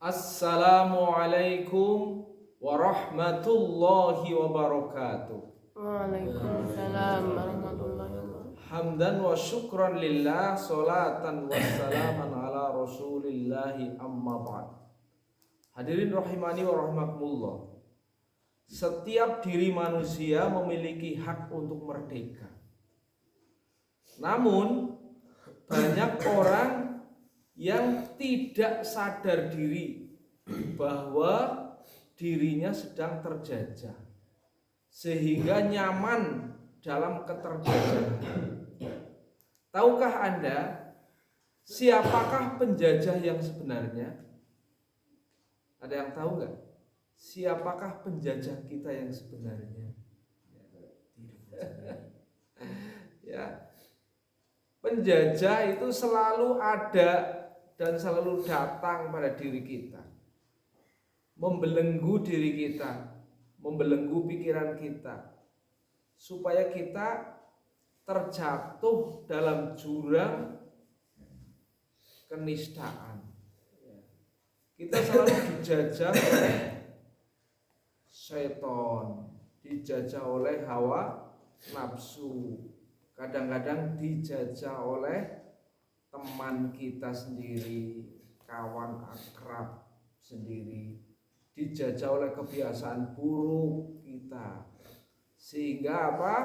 Assalamualaikum warahmatullahi wabarakatuh. Waalaikumsalam warahmatullahi wabarakatuh. Hamdan wa syukran lillah, salatan wassalaman ala rasulillahi amma ba'd. Hadirin rahimani wa rahmakumullah. Setiap diri manusia memiliki hak untuk merdeka. Namun banyak orang yang tidak sadar diri bahwa dirinya sedang terjajah, sehingga nyaman dalam keterjajahan. Tahukah Anda siapakah penjajah yang sebenarnya? Ada yang tahu nggak? Siapakah penjajah kita yang sebenarnya? Ya, penjajah itu selalu ada dan selalu datang pada diri kita, membelenggu diri kita, membelenggu pikiran kita, supaya kita terjatuh dalam jurang kenistaan. Kita selalu dijajah oleh setan, dijajah oleh hawa nafsu, kadang-kadang dijajah oleh teman kita sendiri, kawan akrab sendiri, dijajah oleh kebiasaan buruk kita, sehingga apa?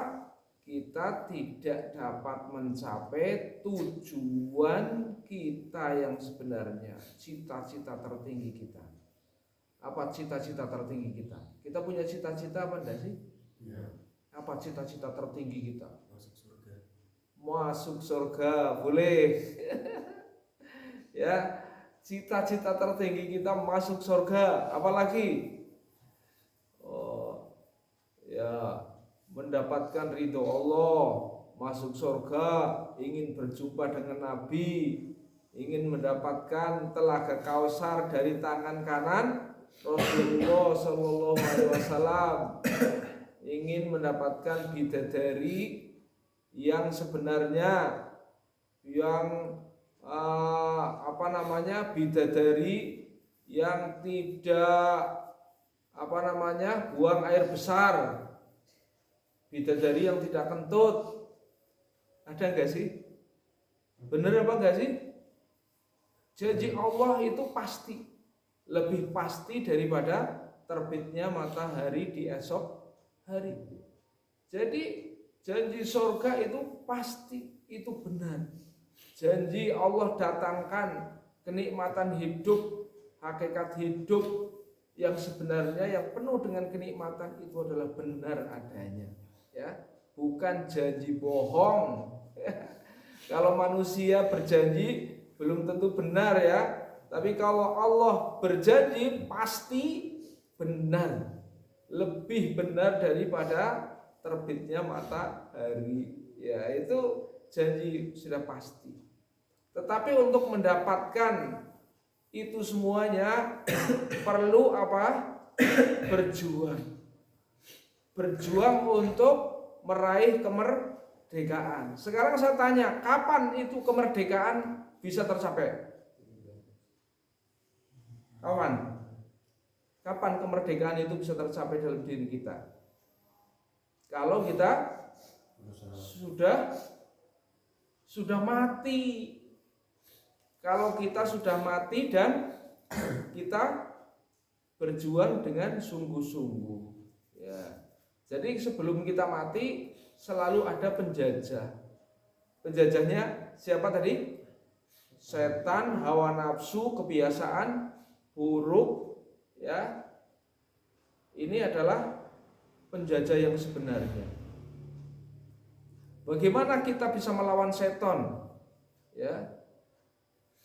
Kita tidak dapat mencapai tujuan kita yang sebenarnya, cita-cita tertinggi kita. Apa cita-cita tertinggi kita? Kita punya cita-cita apa enggak sih? Ya. Apa cita-cita tertinggi kita? Masuk surga. Masuk surga, boleh. Ya, cita-cita tertinggi kita masuk surga. Apalagi? Oh, ya, mendapatkan ridho Allah, masuk surga, ingin berjumpa dengan Nabi, ingin mendapatkan telaga Kausar dari tangan kanan Rasulullah Shallallahu Alaihi Wasallam, ingin mendapatkan bidadari yang sebenarnya, yang bidadari yang tidak buang air besar, bidadari yang tidak kentut. Ada enggak sih? Bener apa enggak sih? Janji Allah itu pasti, lebih pasti daripada terbitnya matahari di esok hari. Jadi janji surga itu pasti, itu benar. Janji Allah datangkan kenikmatan hidup, hakikat hidup yang sebenarnya, yang penuh dengan kenikmatan, itu adalah benar adanya. Ya, bukan janji bohong. Kalau manusia berjanji belum tentu benar ya, tapi kalau Allah berjanji pasti benar, lebih benar daripada terbitnya matahari. Ya, itu janji sudah pasti. Tetapi untuk mendapatkan itu semuanya perlu apa? Berjuang. Berjuang untuk meraih kemerdekaan. Sekarang saya tanya, kapan itu kemerdekaan bisa tercapai? Kapan? Kapan kemerdekaan itu bisa tercapai dalam diri kita? Kalau kita sudah mati. Kalau kita sudah mati dan kita berjuang dengan sungguh-sungguh. Ya. Jadi sebelum kita mati selalu ada penjajah. Penjajahnya siapa tadi? Setan, hawa nafsu, kebiasaan buruk. Ya. Ini adalah penjajah yang sebenarnya. Bagaimana kita bisa melawan setan? Ya.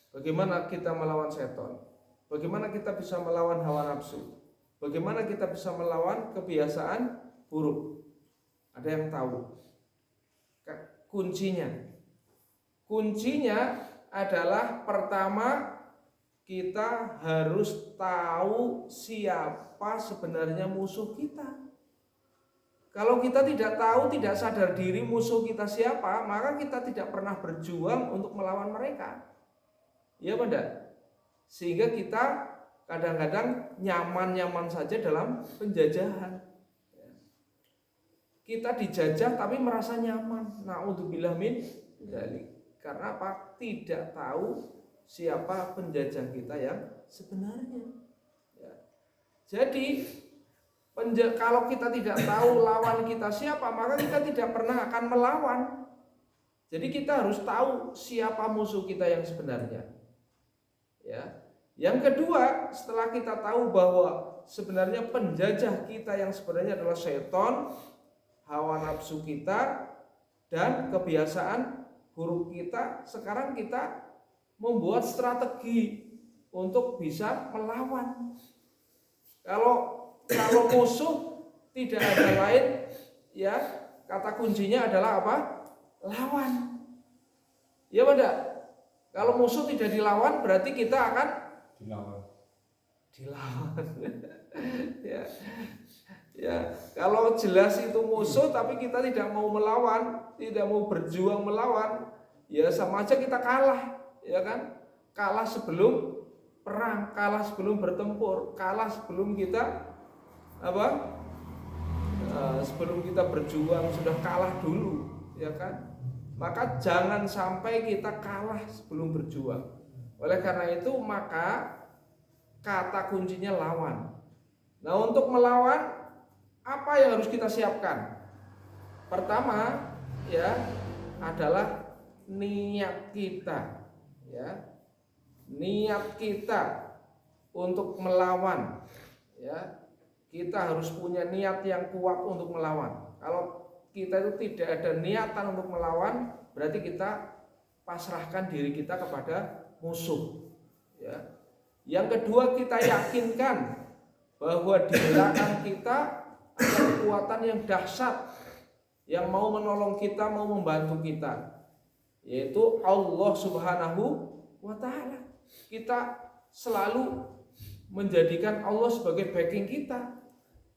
Bagaimana kita melawan setan? Bagaimana kita bisa melawan hawa nafsu? Bagaimana kita bisa melawan kebiasaan buruk? Ada yang tahu? Kuncinya adalah pertama, kita harus tahu siapa sebenarnya musuh kita. Kalau kita tidak tahu, tidak sadar diri musuh kita siapa, maka kita tidak pernah berjuang untuk melawan mereka. Iya benar? Sehingga kita kadang-kadang nyaman-nyaman saja dalam penjajahan. Kita dijajah tapi merasa nyaman. Na'udzubillah min dzalik. Karena apa? Tidak tahu siapa penjajah kita yang sebenarnya. Ya. Jadi kalau kita tidak tahu lawan kita siapa, maka kita tidak pernah akan melawan. Jadi kita harus tahu siapa musuh kita yang sebenarnya. Ya. Yang kedua, setelah kita tahu bahwa sebenarnya penjajah kita yang sebenarnya adalah setan, hawa nafsu kita, dan kebiasaan buruk kita, sekarang kita membuat strategi untuk bisa melawan. Kalau musuh tidak ada lain, ya kata kuncinya adalah apa? Lawan. Ya pada. Kalau musuh tidak dilawan, berarti kita akan dilawan. Ya. Ya, kalau jelas itu musuh tapi kita tidak mau melawan, tidak mau berjuang melawan, ya sama aja kita kalah, ya kan? Kalah sebelum perang, kalah sebelum bertempur, kalah sebelum kita apa? Sebelum kita berjuang sudah kalah dulu, ya kan? Maka jangan sampai kita kalah sebelum berjuang. Oleh karena itu maka kata kuncinya lawan. Nah, untuk melawan apa yang harus kita siapkan? Pertama, ya, adalah niat kita, ya. Niat kita untuk melawan, ya. Kita harus punya niat yang kuat untuk melawan. Kalau kita itu tidak ada niatan untuk melawan, berarti kita pasrahkan diri kita kepada musuh, ya. Yang kedua, kita yakinkan bahwa di belakang kita ada kekuatan yang dahsyat yang mau menolong kita, mau membantu kita, yaitu Allah Subhanahu wa Ta'ala. Kita selalu menjadikan Allah sebagai backing kita,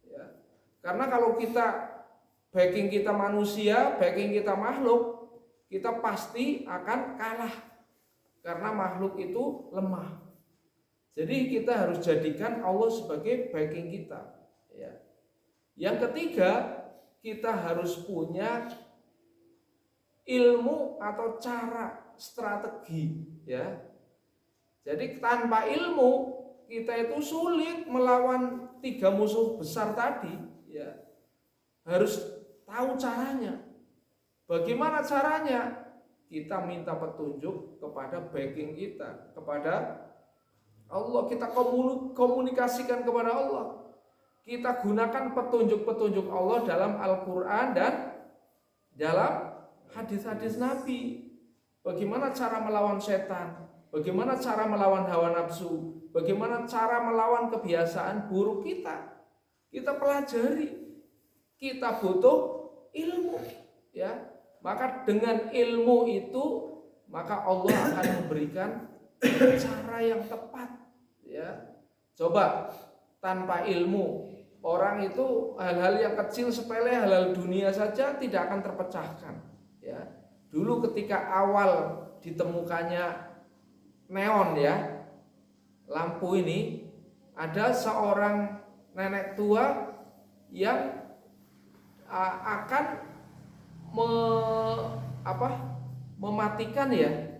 ya. Karena kalau kita backing kita manusia, backing kita makhluk, kita pasti akan kalah karena makhluk itu lemah. Jadi kita harus jadikan Allah sebagai backing kita, ya. Yang ketiga, kita harus punya ilmu atau cara strategi, ya. Jadi tanpa ilmu kita itu sulit melawan 3 musuh besar tadi, ya. Harus tahu caranya. Bagaimana caranya? Kita minta petunjuk kepada backing kita, kepada Allah. Kita komunikasikan kepada Allah. Kita gunakan petunjuk-petunjuk Allah dalam Al-Quran dan dalam hadis-hadis Nabi. Bagaimana cara melawan setan, bagaimana cara melawan hawa nafsu, bagaimana cara melawan kebiasaan buruk kita. Kita pelajari. Kita butuh ilmu, ya. Maka dengan ilmu itu, maka Allah akan memberikan cara yang tepat, ya. Coba tanpa ilmu, orang itu hal-hal yang kecil sepele, hal-hal dunia saja tidak akan terpecahkan, ya. Dulu ketika awal ditemukannya neon, ya, lampu ini, ada seorang nenek tua yang akan mematikan, ya,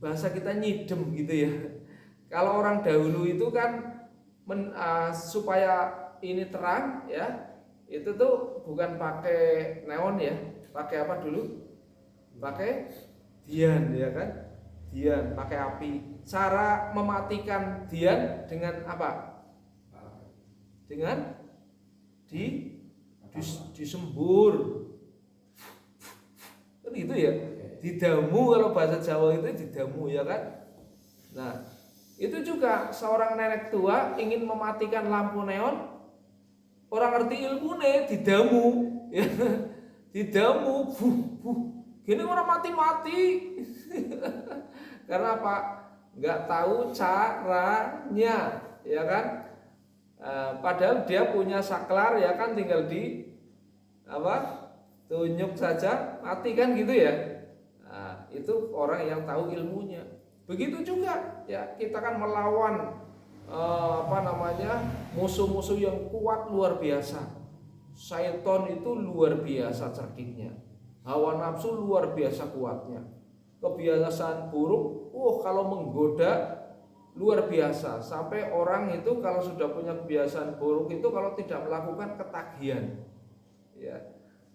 bahasa kita nyidem gitu, ya. Kalau orang dahulu itu kan supaya ini terang, ya, itu tuh bukan pakai neon, ya, pakai apa dulu? Pakai dian, ya kan? Dian, pakai api. Cara mematikan dian dengan apa? Dengan disembur, kan gitu, ya. Didamu, kalau bahasa Jawa itu didamu, ya kan? Nah, itu juga seorang nenek tua ingin mematikan lampu neon, orang ngerti ilmune didamu, ya. Didamu, gini orang mati-mati. Karena apa? Nggak tahu caranya, ya kan? Padahal dia punya saklar, ya kan, tinggal di tunjuk saja mati, kan gitu, ya. Nah, itu orang yang tahu ilmunya. Begitu juga, ya, kita kan melawan musuh-musuh yang kuat luar biasa. Syaiton itu luar biasa cerdiknya, hawa nafsu luar biasa kuatnya, kebiasaan buruk kalau menggoda luar biasa, sampai orang itu kalau sudah punya kebiasaan buruk itu kalau tidak melakukan ketagihan, ya.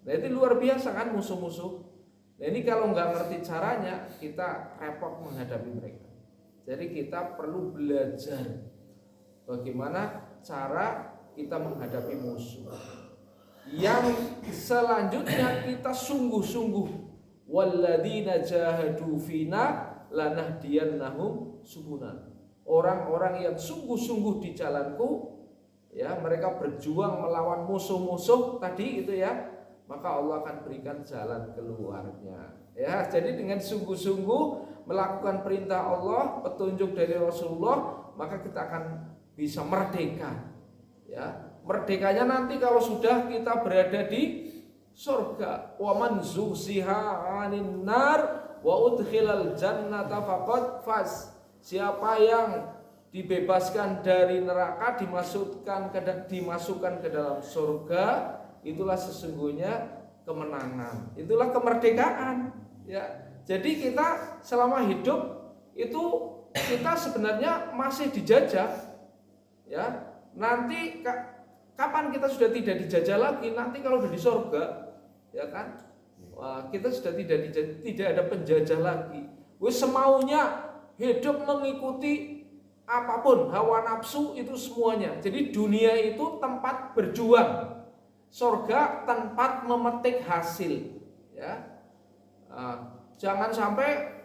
Nah itu luar biasa kan musuh-musuh. Nah ini kalau nggak ngerti caranya kita repot menghadapi mereka. Jadi kita perlu belajar bagaimana cara kita menghadapi musuh. Yang selanjutnya kita sungguh-sungguh, walladzina jahadu fina lanahdiyannahum subulana. Orang-orang yang sungguh-sungguh di jalanku, ya, mereka berjuang melawan musuh-musuh tadi itu ya, maka Allah akan berikan jalan keluarnya. Ya, jadi dengan sungguh-sungguh melakukan perintah Allah, petunjuk dari Rasulullah, maka kita akan bisa merdeka. Ya, merdekanya nanti kalau sudah kita berada di surga. Wa man zuhziha 'anil nar wa udkhilal jannata faqad faz. Siapa yang dibebaskan dari neraka, dimasukkan ke dalam surga, itulah sesungguhnya kemenangan, itulah kemerdekaan, ya. Jadi kita selama hidup itu kita sebenarnya masih dijajah, ya. Nanti kapan kita sudah tidak dijajah lagi? Nanti kalau sudah di surga, ya kan? Kita sudah tidak ada penjajah lagi. Wis semaunya hidup mengikuti apapun, hawa nafsu itu semuanya. Jadi dunia itu tempat berjuang, surga tempat memetik hasil, ya. Jangan sampai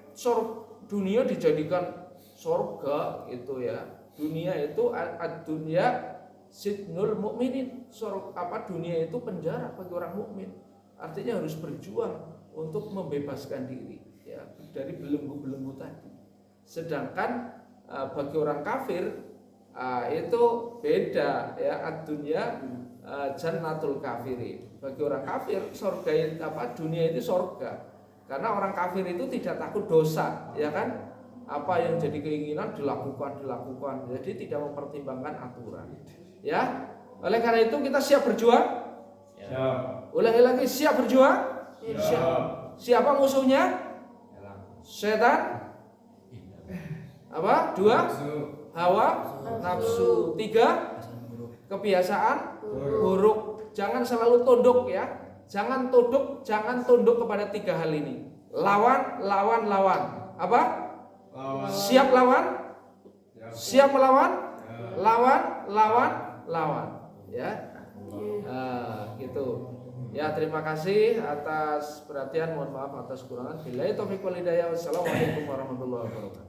dunia dijadikan surga itu ya. Dunia itu ad-dunya sijnul mukminin. Dunia itu penjara bagi orang mukmin. Artinya harus berjuang untuk membebaskan diri, ya, dari belenggu-belenggu tadi. Sedangkan bagi orang kafir itu beda, ya, ad-dunya jannatul kafirin. Bagi orang kafir surga dunia itu surga. Karena orang kafir itu tidak takut dosa, ya kan? Apa yang jadi keinginan dilakukan. Jadi tidak mempertimbangkan aturan. Ya. Oleh karena itu kita siap berjuang? Siap. Ulangi lagi, siap berjuang? Siap. Siapa musuhnya? Setan. Apa? 2 hawa nafsu. 3 kebiasaan buruk. Jangan selalu tunduk, ya. Jangan tunduk kepada 3 hal ini. Lawan. Apa? Siap lawan? Siap melawan? Lawan. Ya. Gitu. Ya, terima kasih atas perhatian. Mohon maaf atas kekurangan. Billahi taufiq wal hidayah. Wassalamualaikum warahmatullahi wabarakatuh.